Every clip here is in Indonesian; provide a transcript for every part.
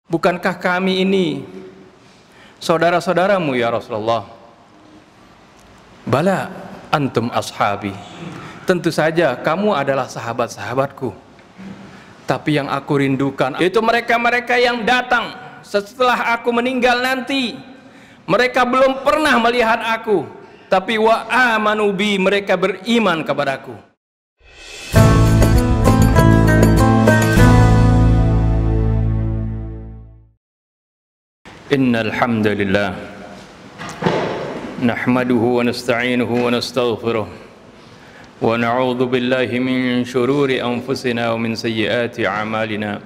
bukankah kami ini saudara-saudaramu ya Rasulullah? Bala antum ashabi, tentu saja kamu adalah sahabat-sahabatku. Tapi yang aku rindukan itu mereka-mereka yang datang setelah aku meninggal nanti. Mereka belum pernah melihat aku, tapi wa amanu bi, mereka beriman kepadaku. Innal hamdalillah nahmaduhu wa nasta'inuhu wa nastaghfiruh wa na'udzu billahi min shururi anfusina wa min sayyiati a'malina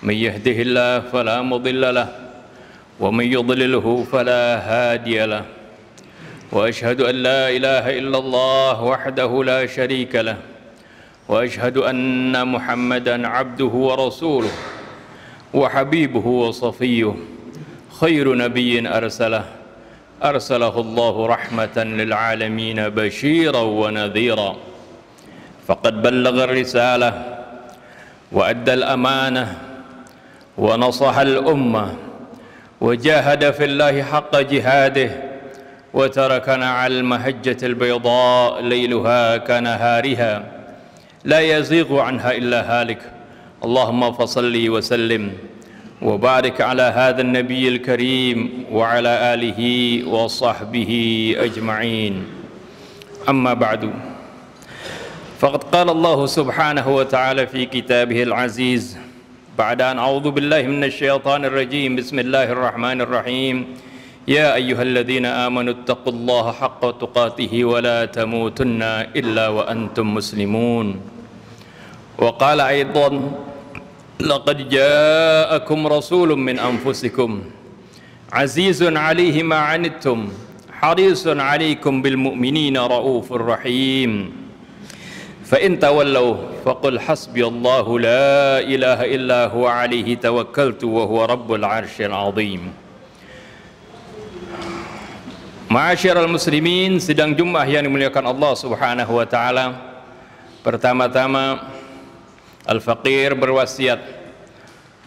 may yahdihillahu fala mudilla lahu wa may yudlilhu fala hadiya lahu wa ashhadu an la ilaha illallah wahdahu la sharika lahu wa ashhadu anna Muhammadan 'abduhu wa rasuluhu wa habibuhu wa safiyyuhu khairu nabiyyin arsalahu Allahu rahmatan lil alamin basyiran wa nadhira faqad ballagha ar-risalah wa adda al-amanah wa nasaha al-ummah wa jahada fillahi haqqa jihadih wa tarakana 'alal mahajjati al-bayda layluha kanahariha la yazighu 'anha illa halik. Allahumma fasalli wa sallim وبارك على هذا النبي الكريم وعلى آله وصحبه أجمعين. أما بعد، فقد قال الله سبحانه وتعالى في كتابه العزيز بعد أن أعوذ بالله من الشيطان الرجيم بسم الله الرحمن الرحيم يا أيها الذين آمنوا اتقوا الله حق تقاته ولا تموتن إلا وأنتم مسلمون. وقال أيضا لقد جاءكم رسول من أنفسكم عزيز عليه ما عنتم حريص عليكم بالمؤمنين رؤوف رحيم فإن تولوا فقل حسبي الله لا إله إلا هو عليه توكلت وهو رب العرش العظيم. Ma'asyiral muslimin, sidang Jumat yang dimuliakan Allah Subhanahu wa taala. Pertama-tama Al-Faqir berwasiat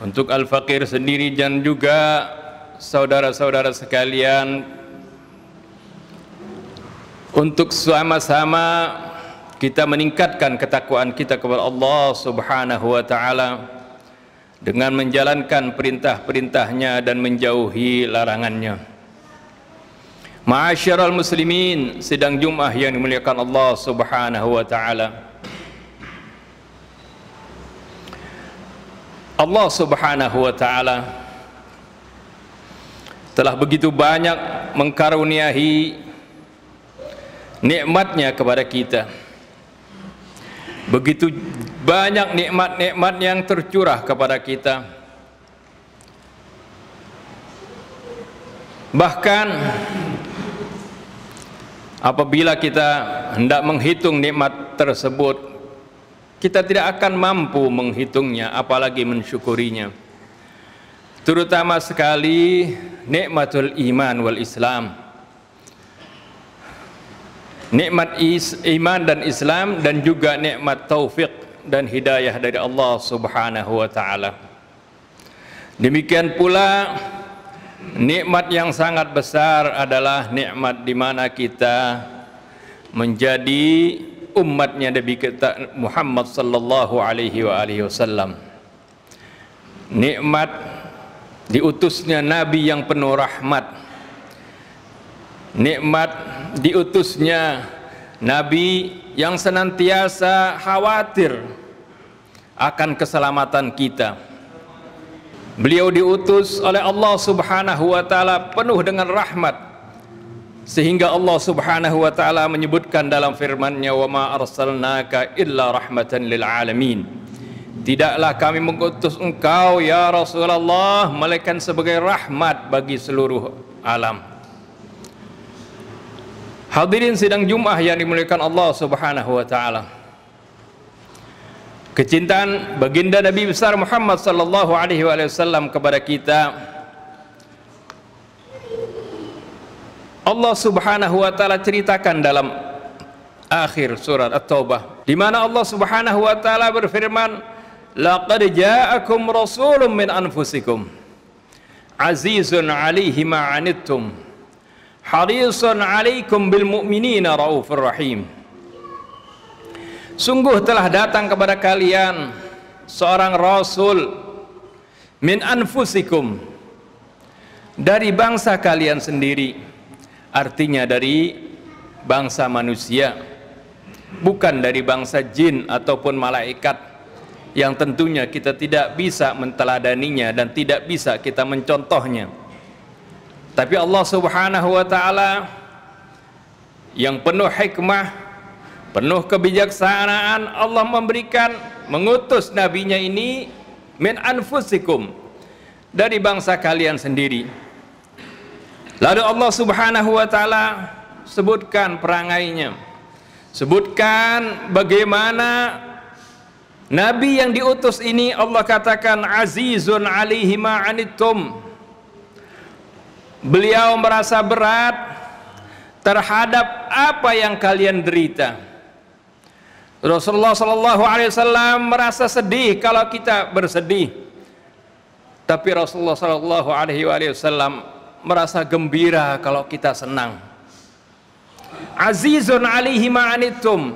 untuk Al-Faqir sendiri dan juga saudara-saudara sekalian untuk sama-sama kita meningkatkan ketakwaan kita kepada Allah Subhanahu wa taala dengan menjalankan perintah-perintahnya dan menjauhi larangannya. Ma'asyiral muslimin, sidang Jumat yang dimuliakan Allah Subhanahu wa taala. Allah Subhanahu wa ta'ala telah begitu banyak mengkaruniai nikmatnya kepada kita. Begitu banyak nikmat-nikmat yang tercurah kepada kita. Bahkan apabila kita hendak menghitung nikmat tersebut, kita tidak akan mampu menghitungnya, apalagi mensyukurinya. Terutama sekali nikmatul iman wal Islam. Nikmat iman dan Islam, dan juga nikmat taufik dan hidayah dari Allah Subhanahu wa taala. Demikian pula nikmat yang sangat besar adalah nikmat di mana kita menjadi umatnya Nabi kita Muhammad sallallahu alaihi wasallam. Nikmat diutusnya Nabi yang penuh rahmat. Nikmat diutusnya Nabi yang senantiasa khawatir akan keselamatan kita. Beliau diutus oleh Allah Subhanahu wa taala penuh dengan rahmat, sehingga Allah Subhanahu wa taala menyebutkan dalam firman-Nya, wa ma arsalnaka illa rahmatan lil alamin. Tidaklah kami mengutus engkau ya Rasulullah melainkan sebagai rahmat bagi seluruh alam. Hadirin sidang Jumat yang dimuliakan Allah Subhanahu wa taala. Kecintaan baginda Nabi besar Muhammad sallallahu alaihi wasallam kepada kita, Allah Subhanahu wa taala ceritakan dalam akhir surat At-Taubah, di mana Allah Subhanahu wa taala berfirman, laqad ja'akum rasulun min anfusikum. azizun 'alaihi ma 'anittum harisun 'alaikum bil mu'minina raufur rahim. Sungguh telah datang kepada kalian seorang rasul min anfusikum, dari bangsa kalian sendiri, artinya dari bangsa manusia, bukan dari bangsa jin ataupun malaikat, yang tentunya kita tidak bisa menteladaninya dan tidak bisa kita mencontohnya. Tapi Allah Subhanahu wa ta'ala yang penuh hikmah, penuh kebijaksanaan, Allah mengutus nabinya ini min anfusikum, dari bangsa kalian sendiri. Lalu Allah Subhanahu wa ta'ala sebutkan perangainya, sebutkan bagaimana nabi yang diutus ini. Allah katakan azizun 'alaihi ma 'anittum, beliau merasa berat terhadap apa yang kalian derita. Rasulullah sallallahu alaihi wasallam merasa sedih kalau kita bersedih, tapi Rasulullah sallallahu alaihi wasallam merasa gembira kalau kita senang. Azizun 'alaihi ma 'anittum,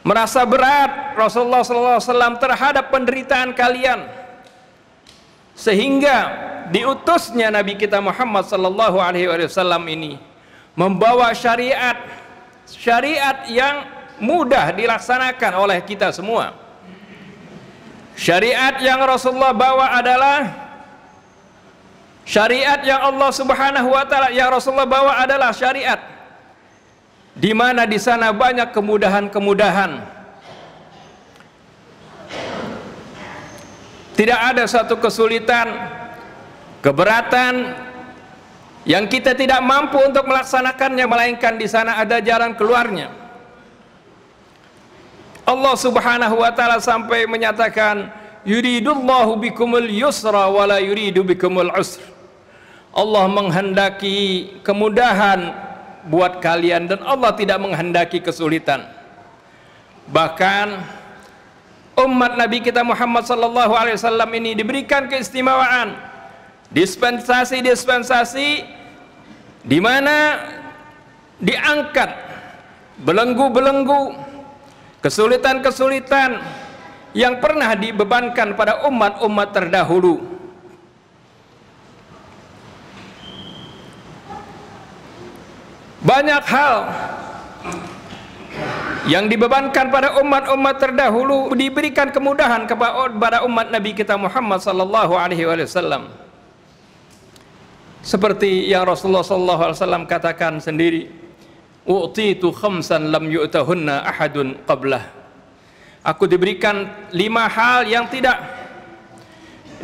merasa berat Rasulullah sallallahu alaihi wasallam terhadap penderitaan kalian, sehingga diutusnya Nabi kita Muhammad sallallahu alaihi wasallam ini membawa syariat yang mudah dilaksanakan oleh kita semua. Syariat yang Rasulullah bawa adalah syariat yang Allah Subhanahu wa ta'ala, yang Rasulullah bawa adalah syariat di mana di sana banyak kemudahan-kemudahan. Tidak ada satu kesulitan, keberatan yang kita tidak mampu untuk melaksanakannya, melainkan di sana ada jalan keluarnya. Allah Subhanahu wa ta'ala sampai menyatakan yuridullahu bikumul yusra wa la yuridu bikumul usr. Allah menghendaki kemudahan buat kalian dan Allah tidak menghendaki kesulitan. Bahkan umat Nabi kita Muhammad sallallahu alaihi wasallam ini diberikan keistimewaan, dispensasi di mana diangkat belenggu-belenggu kesulitan-kesulitan yang pernah dibebankan pada umat-umat terdahulu. Banyak hal yang dibebankan pada umat-umat terdahulu diberikan kemudahan kepada umat Nabi kita Muhammad sallallahu alaihi wasallam. Seperti yang Rasulullah sallallahu alaihi wasallam katakan sendiri, u'titu khamsan lam yu'tahunna ahadun qablah. Aku diberikan 5 hal yang tidak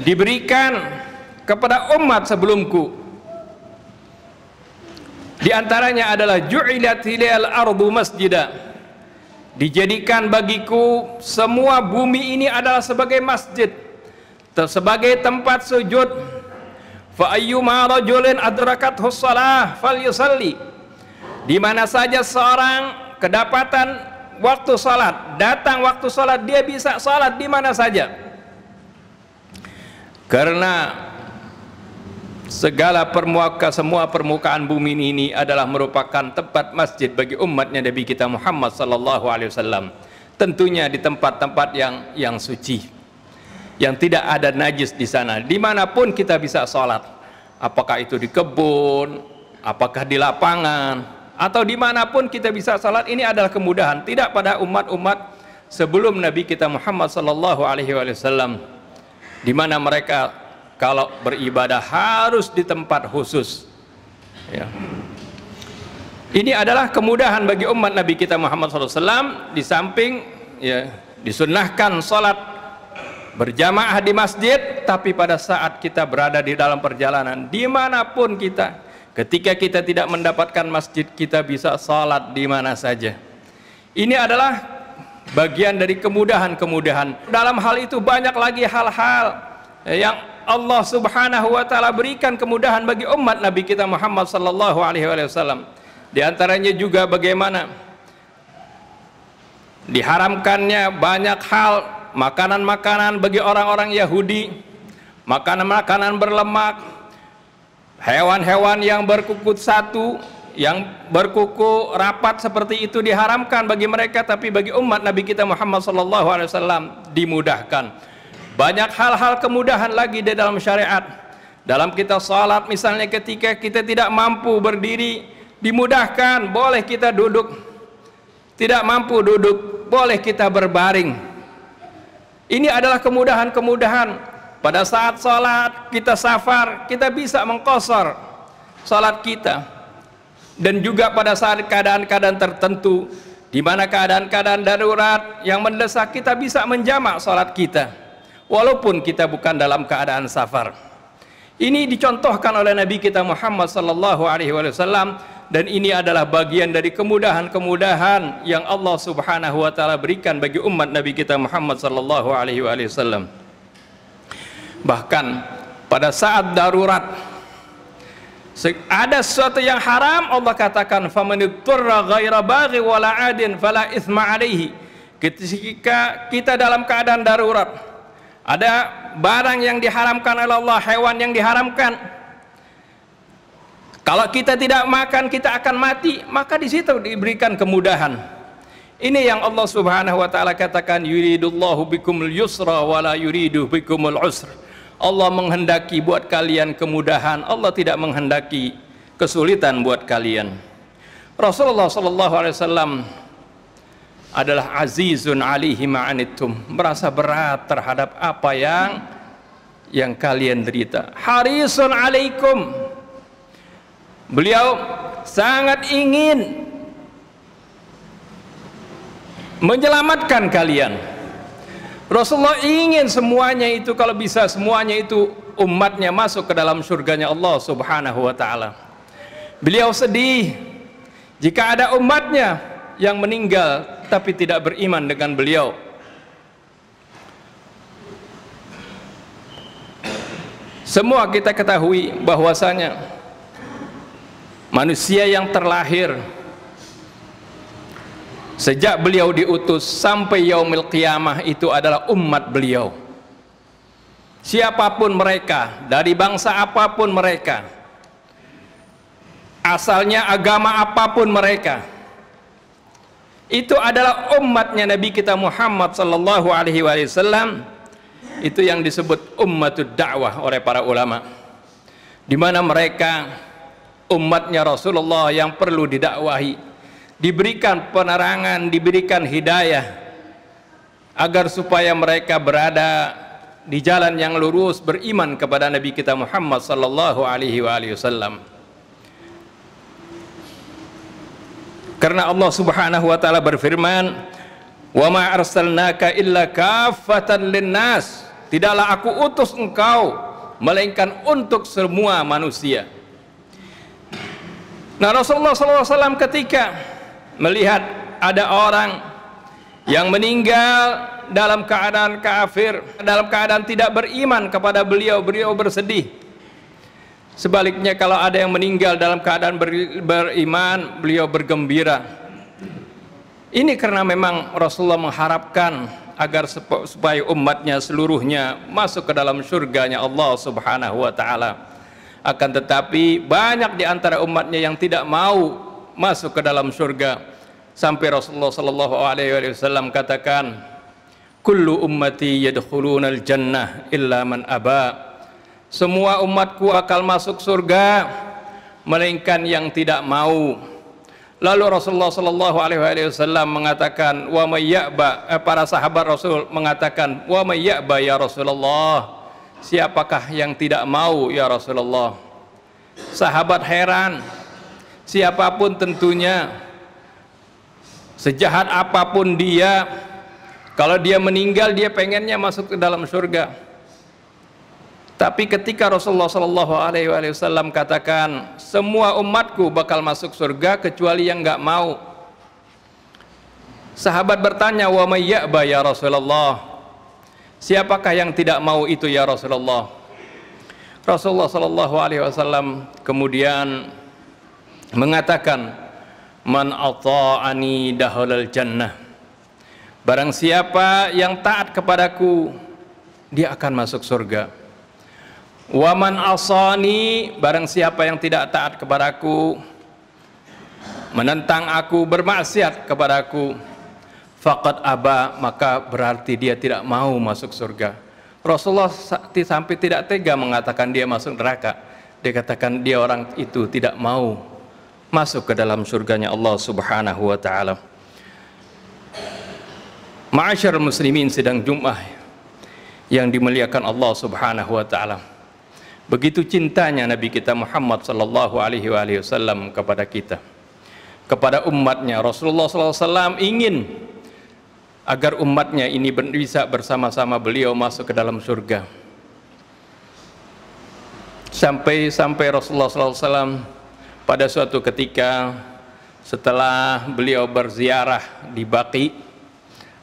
diberikan kepada umat sebelumku. Di antaranya adalah ju'ilat hilal ardu masjidah, dijadikan bagiku semua bumi ini adalah sebagai masjid, sebagai tempat sujud. Fa ayyuma rajulin adrakathu shalah falyusalli, di mana saja seorang kedapatan waktu salat, datang waktu salat, dia bisa salat di mana saja. Karena semua permukaan bumi ini adalah merupakan tempat masjid bagi umatnya Nabi kita Muhammad sallallahu alaihi wasallam. Tentunya di tempat-tempat yang suci, yang tidak ada najis di sana. Dimanapun kita bisa salat, apakah itu di kebun, apakah di lapangan, atau dimanapun kita bisa salat. Ini adalah kemudahan, tidak pada umat-umat sebelum Nabi kita Muhammad sallallahu alaihi wasallam, di mana mereka kalau beribadah harus di tempat khusus, ya. Ini adalah kemudahan bagi umat Nabi kita Muhammad sallallahu alaihi wasallam. Di samping ya disunnahkan salat berjamaah di masjid, tapi pada saat kita berada di dalam perjalanan, dimanapun kita, ketika kita tidak mendapatkan masjid, kita bisa salat di mana saja. Ini adalah bagian dari kemudahan-kemudahan. Dalam hal itu banyak lagi hal-hal yang Allah Subhanahu wa ta'ala berikan kemudahan bagi umat Nabi kita Muhammad sallallahu alaihi wasallam. Di antaranya juga bagaimana diharamkannya banyak hal, makanan-makanan bagi orang-orang Yahudi, makanan-makanan berlemak, hewan-hewan yang berkuku satu, yang berkuku rapat seperti itu diharamkan bagi mereka, tapi bagi umat Nabi kita Muhammad SAW dimudahkan. Banyak hal-hal kemudahan lagi di dalam syariat. Dalam kita salat misalnya, ketika kita tidak mampu berdiri, dimudahkan, boleh kita duduk. Tidak mampu duduk, boleh kita berbaring. Ini adalah kemudahan-kemudahan. Pada saat salat kita safar, kita bisa mengqashar salat kita. Dan juga pada saat keadaan-keadaan tertentu, di mana keadaan-keadaan darurat yang mendesak, kita bisa menjamak salat kita walaupun kita bukan dalam keadaan safar. Ini dicontohkan oleh Nabi kita Muhammad SAW, dan ini adalah bagian dari kemudahan-kemudahan yang Allah Subhanahu wa taala berikan bagi umat Nabi kita Muhammad SAW. Bahkan pada saat darurat, ada sesuatu yang haram, Allah katakan famanitturra ghaira baghi wala adin fala itsma alaihi. Ketika kita dalam keadaan darurat, ada barang yang diharamkan oleh Allah, hewan yang diharamkan, kalau kita tidak makan kita akan mati, maka di situ diberikan kemudahan. Ini yang Allah Subhanahu wa taala katakan, yuridullahu bikumul yusra wala yuridu bikumul usra. Allah menghendaki buat kalian kemudahan, Allah tidak menghendaki kesulitan buat kalian. Rasulullah SAW adalah azizun alaihi ma'anittum, merasa berat terhadap apa yang kalian derita. Harisun alaikum, beliau sangat ingin menyelamatkan kalian. Rasulullah ingin semuanya itu, kalau bisa semuanya itu umatnya masuk ke dalam surganya Allah Subhanahu wa taala. Beliau sedih jika ada umatnya yang meninggal tapi tidak beriman dengan beliau. Semua kita ketahui bahwasanya manusia yang terlahir sejak beliau diutus sampai yaumil qiyamah itu adalah umat beliau. Siapapun mereka, dari bangsa apapun mereka, asalnya agama apapun mereka, itu adalah umatnya Nabi kita Muhammad sallallahu alaihi wasallam. Itu yang disebut ummatud da'wah oleh para ulama, di mana mereka umatnya Rasulullah yang perlu didakwahi, diberikan penerangan, diberikan hidayah, agar supaya mereka berada di jalan yang lurus, beriman kepada Nabi kita Muhammad sallallahu alaihi wasallam. Karena Allah Subhanahu wa taala berfirman, "Wa ma arsalnaka illa kaffatan linnas." Tidaklah aku utus engkau melainkan untuk semua manusia. Nah, Rasulullah SAW ketika melihat ada orang yang meninggal dalam keadaan kafir, dalam keadaan tidak beriman kepada beliau, beliau bersedih. Sebaliknya kalau ada yang meninggal dalam keadaan beriman, beliau bergembira. Ini karena memang Rasulullah mengharapkan agar supaya umatnya seluruhnya masuk ke dalam surganya Allah Subhanahu wa taala. Akan tetapi banyak di antara umatnya yang tidak mau masuk ke dalam surga, sampai Rasulullah sallallahu alaihi wasallam katakan, kullu ummati yadkhulunal jannah illa man aba. Semua umatku akan masuk surga melainkan yang tidak mau. Lalu Rasulullah sallallahu alaihi wasallam mengatakan, wa may ya'ba, para sahabat Rasul mengatakan, wa may ya'ba ya Rasulullah, siapakah yang tidak mau ya Rasulullah? Sahabat heran, siapapun tentunya, sejahat apapun dia, kalau dia meninggal dia pengennya masuk ke dalam surga. Tapi ketika Rasulullah sallallahu alaihi wasallam katakan semua umatku bakal masuk surga kecuali yang enggak mau, sahabat bertanya, wa may ya'ba ya Rasulullah, siapakah yang tidak mau itu ya Rasulullah? Rasulullah sallallahu alaihi wasallam kemudian mengatakan, man ata'ani dakhalal jannah. Barang siapa yang taat kepadaku, dia akan masuk surga. Wa man asani, barang siapa yang tidak taat kepadaku, menentang aku, bermaksiat kepadaku, faqad aba, maka berarti dia tidak mau masuk surga. Rasulullah sampai tidak tega mengatakan dia masuk neraka. Dia katakan dia orang itu tidak mau masuk ke dalam surganya Allah Subhanahu wa taala. Ma'asyarul muslimin, sidang Jumat yang dimuliakan Allah Subhanahu wa taala. Begitu cintanya Nabi kita Muhammad sallallahu alaihi wasallam kepada kita, kepada umatnya. Rasulullah sallallahu alaihi wasallam ingin agar umatnya ini bisa bersama-sama beliau masuk ke dalam surga. Sampai Rasulullah sallallahu alaihi wasallam pada suatu ketika setelah beliau berziarah di Baqi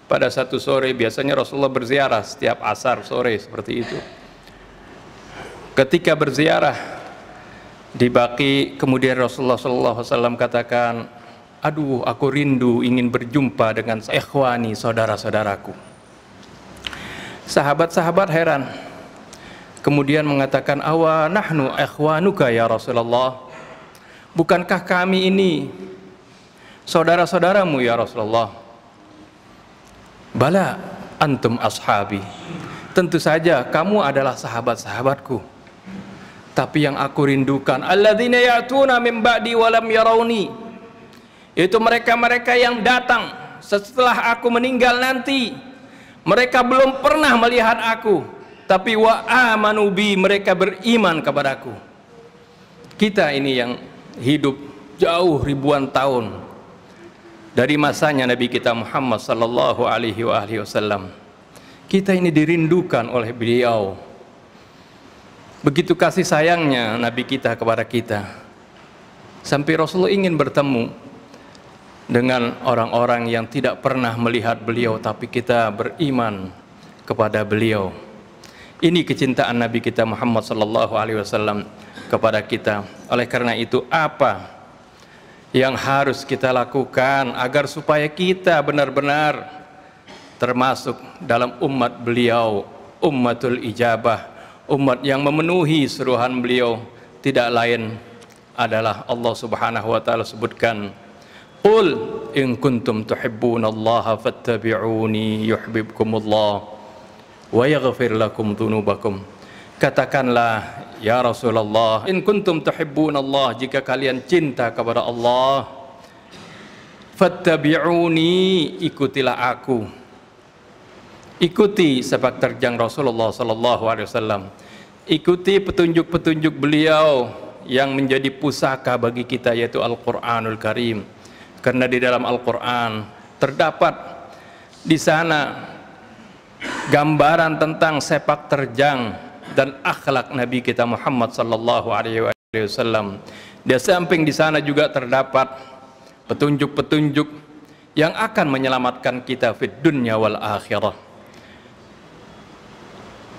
pada satu sore, biasanya Rasulullah berziarah setiap asar sore seperti itu. Ketika berziarah di Baqi, kemudian Rasulullah SAW katakan, aduh, aku rindu ingin berjumpa dengan ikhwani, saudara-saudaraku. Sahabat-sahabat heran, kemudian mengatakan, awa nahnu ikhwanuka ya Rasulullah, bukankah kami ini saudara-saudaramu ya Rasulullah? Bala antum ashabi, tentu saja kamu adalah sahabat-sahabatku. Tapi yang aku rindukan, alladzina ya'tuna min ba'di wa lam yarawni, itu mereka-mereka yang datang setelah aku meninggal nanti. Mereka belum pernah melihat aku, tapi wa amanu bi, mereka beriman kepadaku. Kita ini yang hidup jauh ribuan tahun dari masanya Nabi kita Muhammad sallallahu alaihi wasallam, kita ini dirindukan oleh beliau. Begitu kasih sayangnya Nabi kita kepada kita, sampai Rasulullah ingin bertemu dengan orang-orang yang tidak pernah melihat beliau, tapi kita beriman kepada beliau. Ini kecintaan Nabi kita Muhammad sallallahu alaihi wasallam kepada kita. Oleh karena itu, apa yang harus kita lakukan agar supaya kita benar-benar termasuk dalam umat beliau, ummatul ijabah, umat yang memenuhi suruhan beliau? Tidak lain adalah Allah Subhanahu wa taala sebutkan, qul in kuntum tuhibbunallaha fattabi'uni yuhibbukumullah wa yaghfir lakum dzunubakum. Katakanlah ya Rasulullah, in kuntum tuhibbunallah, jika kalian cinta kepada Allah, fattabi'uni, ikutilah aku. Ikuti sepak terjang Rasulullah sallallahu alaihi wasallam. Ikuti petunjuk-petunjuk beliau yang menjadi pusaka bagi kita, yaitu Al-Qur'anul Karim. Karena di dalam Al-Qur'an terdapat di sana gambaran tentang sepak terjang dan akhlak Nabi kita Muhammad sallallahu alaihi wasallam. Di samping di sana juga terdapat petunjuk-petunjuk yang akan menyelamatkan kita fid dunya wal akhirah.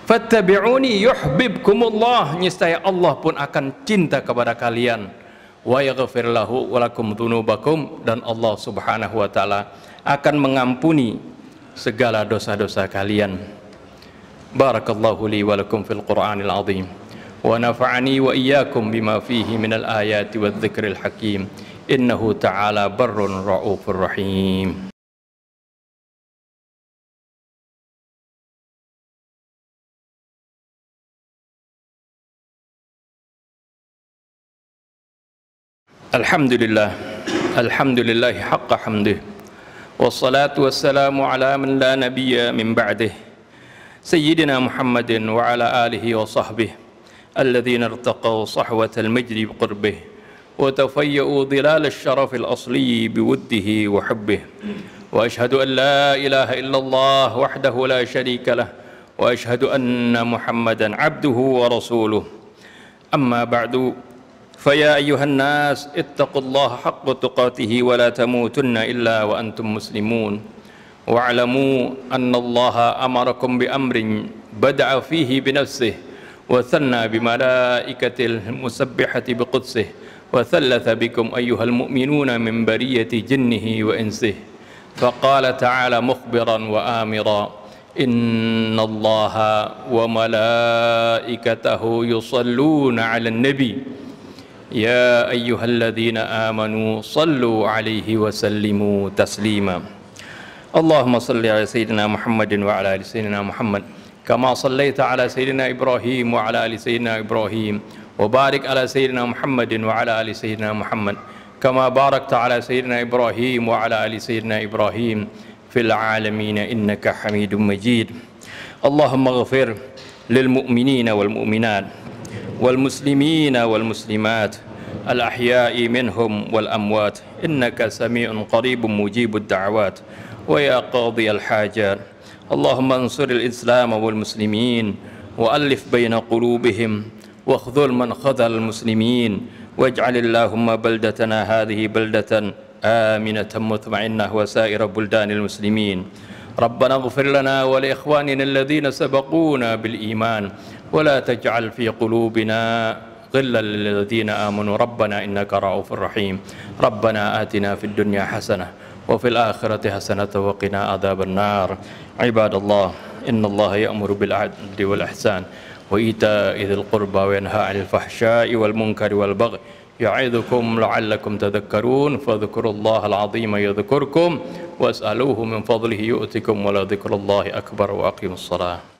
Fattabi'uni yuhibbukumullah, niscaya Allah pun akan cinta kepada kalian. Wa yaghfir lahu wa lakum dzunubakum, dan Allah Subhanahu wa taala akan mengampuni segala dosa-dosa kalian. Barakallahu li wa lakum fil Qur'anil azim wa nafa'ani wa iyyakum bima fihi minal ayati wadh-dhikril hakim. Innahu ta'ala barrun ra'ufur rahim. Alhamdulillah, alhamdulillah haqqa hamdih, wassalatu wassalamu ala man la nabiyya min ba'dih, sayyidina Muhammadin wa ala alihi wa sahbihi alladhina irtaqaw sahwatal majdi biqurbih wa tafayya'u dhilal asy-syaraf al-asli biwuddihi wa hubbihi. Wa ashhadu an la ilaha illallah wahdahu la syarika lah, wa ashhadu anna Muhammadan abduhu wa rasuluh. Amma ba'du, فيا أيها الناس اتقوا الله حق تقاته ولا تموتن إلا وأنتم مسلمون واعلموا أن الله أمركم بأمر بدأ فيه بنفسه وثنى بملائكة المسبحة بقدسه وثلث بكم أيها المؤمنون من برية جنه وإنسه فقال تعالى مخبرا وآمرا إن الله وملائكته يصلون على النبي يا أيها الذين آمنوا صلوا عليه وسلموا تسليما اللهم صل على سيدنا محمد وعلى آل سيدنا محمد كما صليت على سيدنا إبراهيم وعلى آل سيدنا إبراهيم وبارك على سيدنا محمد وعلى آل سيدنا محمد كما باركت على سيدنا إبراهيم وعلى آل سيدنا إبراهيم في العالمين إنك حميد مجيد اللهم اغفر للمؤمنين والمؤمنات والمسلمين والمسلمات الأحياء منهم والأموات إنك سميع قريب مجيب الدعوات ويا قاضي الحاجات اللهم انصر الإسلام والمسلمين وألف بين قلوبهم واخذل من خذل المسلمين واجعل اللهم بلدتنا هذه بلدة آمنة مطمئنة وسائر بلدان المسلمين ربنا اغفر لنا ولإخواننا الذين سبقونا بالإيمان ولا تجعل في قلوبنا غلا للذين آمنوا ربنا إنك رؤوف رحيم ربنا آتنا في الدنيا حسنة وفي الآخرة حسنة وقنا عذاب النار عباد الله إن الله يأمر بالعدل والإحسان وإيتاء ذي القربى وينهى عن الفحشاء والمنكر والبغي يعظكم لعلكم تذكرون فاذكروا الله العظيم يذكركم واسألوه من فضله يؤتكم ولذكر الله أكبر وأقيموا الصلاة